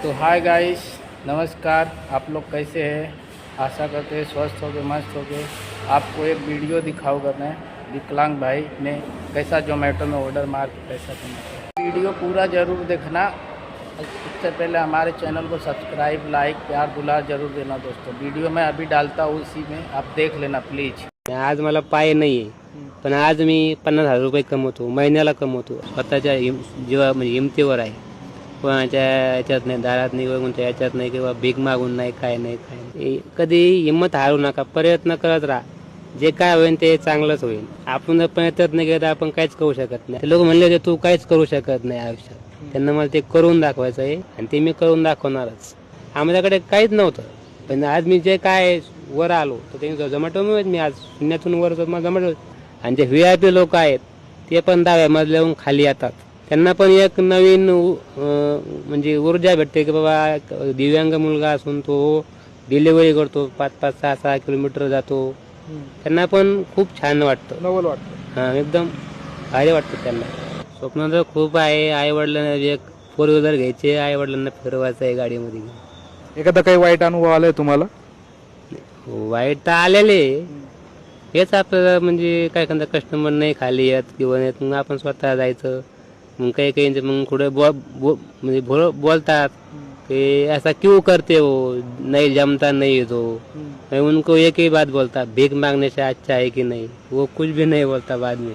तो hi guys, नमस्कार। आप लोग कैसे हैं? आशा करते हैं स्वस्थ होगे, मस्त होगे। आपको एक वीडियो दिखाऊंगा मैं, विकलांग भाई ने कैसा जोमेटो में ऑर्डर मार के पैसा कमाया। वीडियो पूरा ज़रूर देखना। इससे पहले हमारे चैनल को सब्सक्राइब, लाइक, प्यार दुलार जरूर देना दोस्तों। वीडियो मैं अभी डालता हूँ, इसी में आप देख लेना प्लीज़। आज मला पाय नाहीये, पण आज मी 50,000 रुपये कमवतो, महिन्याला कमवतो. स्वतःच्या जीवा म्हणजे हिमतीवर आहे. कोणाच्या याच्यात नाही, दारात नाही, कोणाच्या याच्यात नाही, किंवा भीक मागून नाही, काय नाही. कधी हिंमत हारू नका, प्रयत्न करत राहा. जे काय होईल ते चांगलंच होईल. आपण जर प्रयत्न नाही केला तर आपण काहीच करू शकत नाही. लोक म्हणले होते तू काहीच करू शकत नाही आयुष्यात. त्यांना मला ते करून दाखवायचं आहे आणि ते मी करून दाखवणारच. आमच्याकडे काहीच नव्हतं, पण आज मी जे काय वर आलो तर ते झोमॅटोमुळेच. मी आज शून्यातून वर झोमॅटो. आणि जे VIP लोक आहेत ते पण 10व्या मजल्याहून खाली येतात. त्यांना पण एक नवीन म्हणजे ऊर्जा भेटते की बाबा दिव्यांग मुलगा असून तो डिलिव्हरी करतो, 5-5, 6-6 किलोमीटर जातो. त्यांना पण खूप छान वाटतं, नवल वाटतं. हां एकदम भारी वाटतं त्यांना. स्वप्न तर खूप आहे. आईवडिलांना एक 4 व्हीलर घ्यायचे, आईवडिलांना फिरवायचं आहे गाडीमध्ये. एखादा काही वाईट अनुभव आलाय तुम्हाला? वाईट तर आलेले. हेच आपल्याला म्हणजे काय एखादा कस्टमर नाही खाली येत किंवा येत, मग आपण स्वतः जायचं. मग काही मग पुढे म्हणजे बोलतात कि ऐसा क्यों करते हो, नहीं जमता नहीं तो. मैं उनको एक ही बात बोलता, भीख मांगने से अच्छा है कि नहीं. वो कुछ भी नहीं बोलता बाद में.